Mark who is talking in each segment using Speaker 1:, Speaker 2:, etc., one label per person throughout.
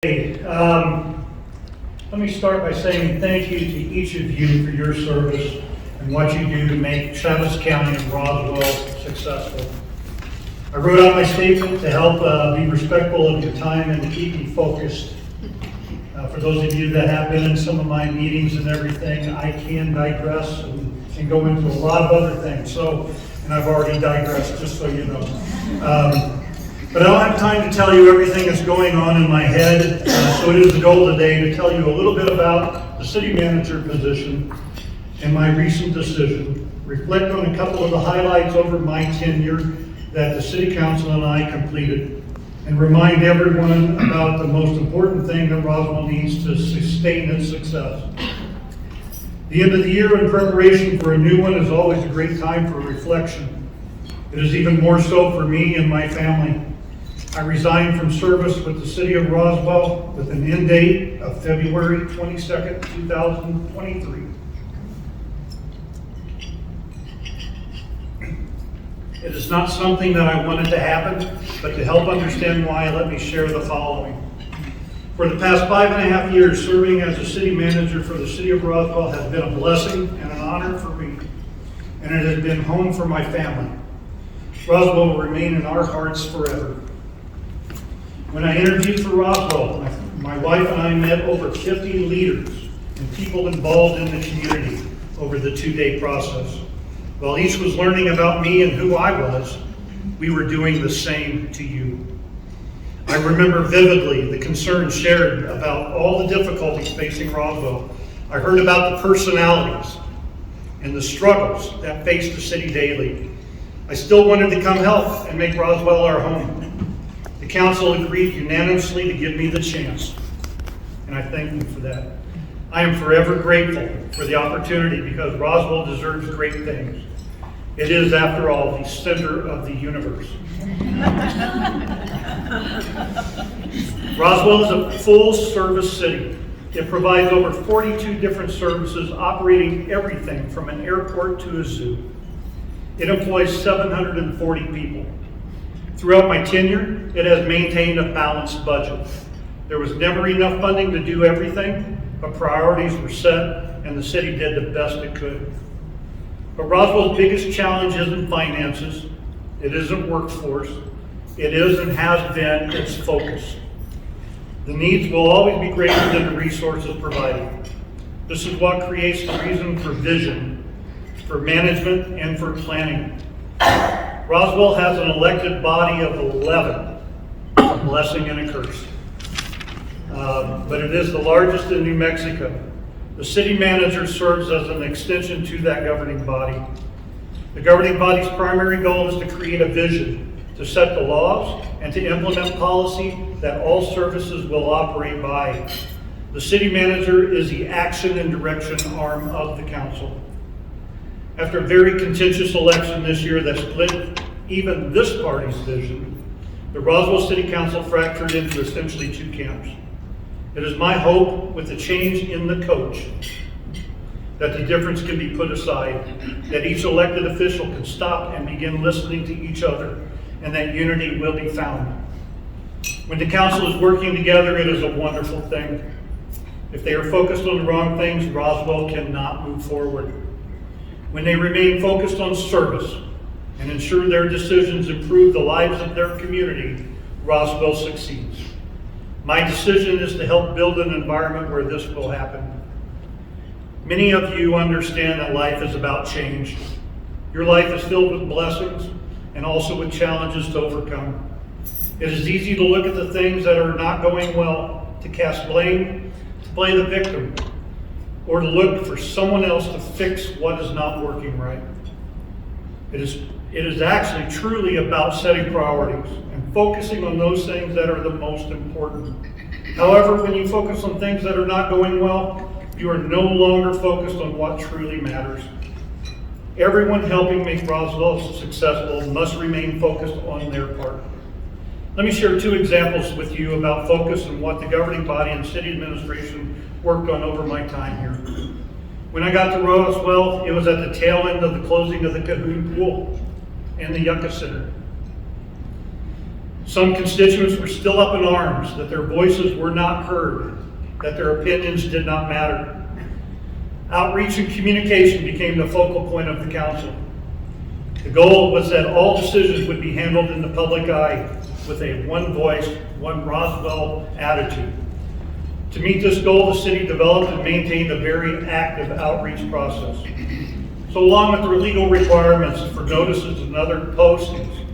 Speaker 1: Let me start by saying thank you to each of you for your service and what you do to make Travis County and Roswell successful. I wrote out my statement to help be respectful of your time and to keep me focused. For those of you that have been in some of my meetings and everything, I can digress and go into a lot of other things. And I've already digressed, just so you know. But I don't have time to tell you everything that's going on in my head, so it is the goal today to tell you a little bit about the city manager position and my recent decision, reflect on a couple of the highlights over my tenure that the city council and I completed, and remind everyone about the most important thing that Roswell needs to sustain its success. The end of the year in preparation for a new one is always a great time for reflection. It is even more so for me and my family. I resigned from service with the city of Roswell with an end date of February 22nd, 2023. It is not something that I wanted to happen, but to help understand why, let me share the following. For the past 5.5 years, serving as a city manager for the city of Roswell has been a blessing and an honor for me, and it has been home for my family. Roswell will remain in our hearts forever. When I interviewed for Roswell, my wife and I met over 50 leaders and people involved in the community over the 2-day process. While each was learning about me and who I was, we were doing the same to you. I remember vividly the concerns shared about all the difficulties facing Roswell. I heard about the personalities and the struggles that face the city daily. I still wanted to come help and make Roswell our home. The council agreed unanimously to give me the chance, and I thank you for that. I am forever grateful for the opportunity because Roswell deserves great things. It is, after all, the center of the universe. Roswell is a full-service city. It provides over 42 different services, operating everything from an airport to a zoo. It employs 740 people. Throughout my tenure, it has maintained a balanced budget. There was never enough funding to do everything, but priorities were set and the city did the best it could. But Roswell's biggest challenge isn't finances, it isn't workforce, it is and has been its focus. The needs will always be greater than the resources provided. This is what creates the reason for vision, for management, and for planning. Roswell has an elected body of 11, a blessing and a curse. But it is the largest in New Mexico. The city manager serves as an extension to that governing body. The governing body's primary goal is to create a vision, to set the laws, and to implement policy that all services will operate by. The city manager is the action and direction arm of the council. After a very contentious election this year that split even this party's vision, the Roswell City Council fractured into essentially two camps. It is my hope, with the change in the coach, that the difference can be put aside, that each elected official can stop and begin listening to each other, and that unity will be found. When the council is working together, it is a wonderful thing. If they are focused on the wrong things, Roswell cannot move forward. When they remain focused on service and ensure their decisions improve the lives of their community, Roswell succeeds. My decision is to help build an environment where this will happen. Many of you understand that life is about change. Your life is filled with blessings and also with challenges to overcome. It is easy to look at the things that are not going well, to cast blame, to play the victim, or to look for someone else to fix what is not working right. It is actually truly about setting priorities and focusing on those things that are the most important. However, when you focus on things that are not going well, you are no longer focused on what truly matters. Everyone helping make Roswell successful must remain focused on their part. Let me share 2 examples with you about focus and what the governing body and city administration worked on over my time here. When I got to Roswell, it was at the tail end of the closing of the Cahoon Pool and the Yucca Center. Some constituents were still up in arms that their voices were not heard, that their opinions did not matter. Outreach and communication became the focal point of the council. The goal was that all decisions would be handled in the public eye with a one voice, one Roswell attitude. To meet this goal, the city developed and maintained a very active outreach process. So along with the legal requirements for notices and other postings,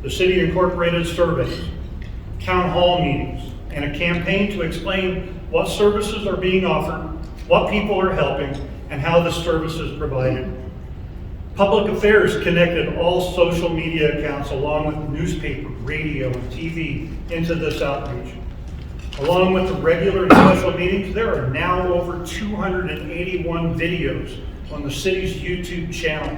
Speaker 1: the city incorporated surveys, town hall meetings, and a campaign to explain what services are being offered, what people are helping, and how the service is provided. Public Affairs connected all social media accounts along with newspaper, radio, and TV into this outreach. Along with the regular and special meetings, there are now over 281 videos on the city's YouTube channel,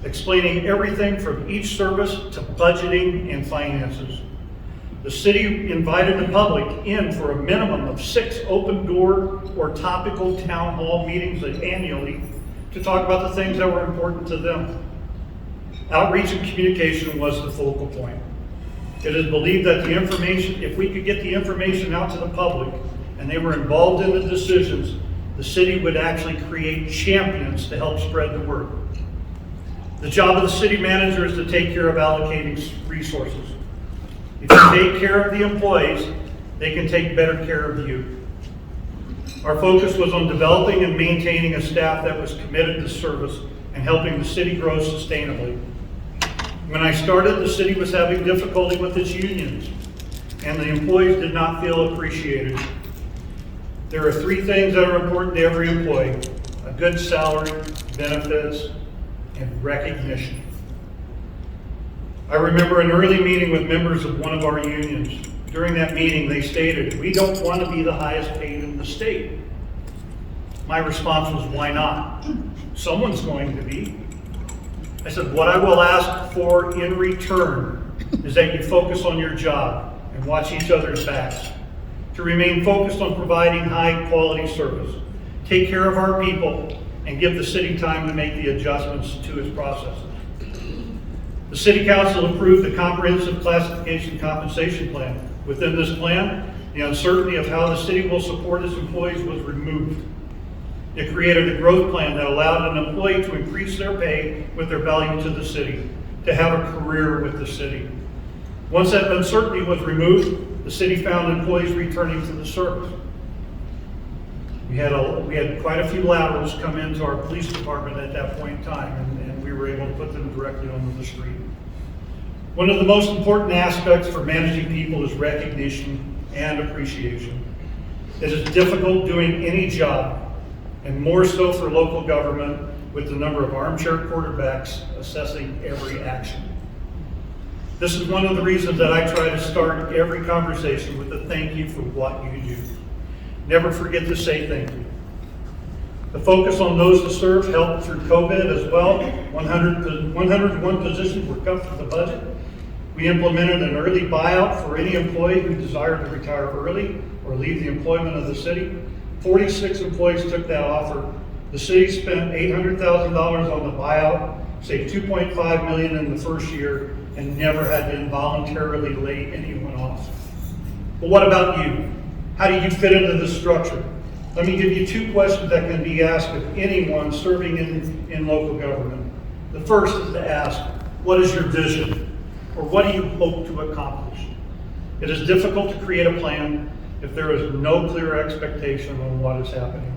Speaker 1: explaining everything from each service to budgeting and finances. The city invited the public in for a minimum of 6 open door or topical town hall meetings annually to talk about the things that were important to them. Outreach and communication was the focal point. It is believed that the information, if we could get the information out to the public and they were involved in the decisions, the city would actually create champions to help spread the word. The job of the city manager is to take care of allocating resources. If you take care of the employees, they can take better care of you. Our focus was on developing and maintaining a staff that was committed to service and helping the city grow sustainably. When I started, the city was having difficulty with its unions, and the employees did not feel appreciated. There are 3 things that are important to every employee: a good salary, benefits, and recognition. I remember an early meeting with members of one of our unions. During that meeting, they stated, "We don't want to be the highest paid in the state." My response was, "Why not? Someone's going to be." I said, "What I will ask for in return is that you focus on your job and watch each other's backs, to remain focused on providing high quality service, take care of our people, and give the city time to make the adjustments to its processes." The City Council approved the comprehensive classification compensation plan. Within this plan, the uncertainty of how the city will support its employees was removed. It created a growth plan that allowed an employee to increase their pay with their value to the city, to have a career with the city. Once that uncertainty was removed, the city found employees returning to the service. We had quite a few laterals come into our police department at that point in time, and we were able to put them directly onto the street. One of the most important aspects for managing people is recognition and appreciation. It is difficult doing any job, and more so for local government, with the number of armchair quarterbacks assessing every action. This is one of the reasons that I try to start every conversation with a thank you for what you do. Never forget to say thank you. The focus on those to serve helped through COVID as well. 101 positions were cut from the budget. We implemented an early buyout for any employee who desired to retire early or leave the employment of the city. 46 employees took that offer. The city spent $800,000 on the buyout, saved $2.5 million in the first year, and never had to involuntarily lay anyone off. But what about you? How do you fit into this structure? Let me give you 2 questions that can be asked of anyone serving in local government. The first is to ask, what is your vision? Or what do you hope to accomplish? It is difficult to create a plan if there is no clear expectation on what is happening.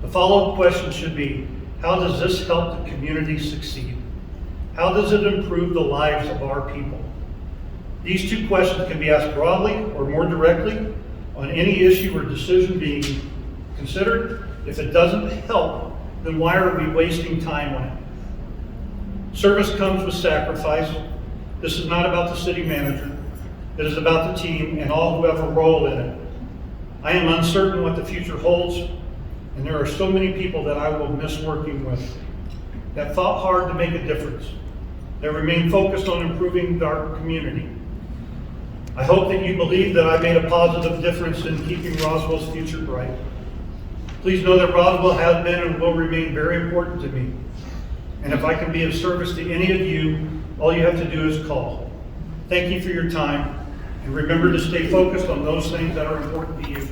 Speaker 1: The follow-up question should be, how does this help the community succeed? How does it improve the lives of our people? These 2 questions can be asked broadly or more directly on any issue or decision being considered. If it doesn't help, then why are we wasting time on it? Service comes with sacrifice. This is not about the city manager. It is about the team and all who have a role in it. I am uncertain what the future holds, and there are so many people that I will miss working with, that fought hard to make a difference, that remain focused on improving our community. I hope that you believe that I made a positive difference in keeping Roswell's future bright. Please know that Roswell has been and will remain very important to me. And if I can be of service to any of you, all you have to do is call. Thank you for your time, and remember to stay focused on those things that are important to you.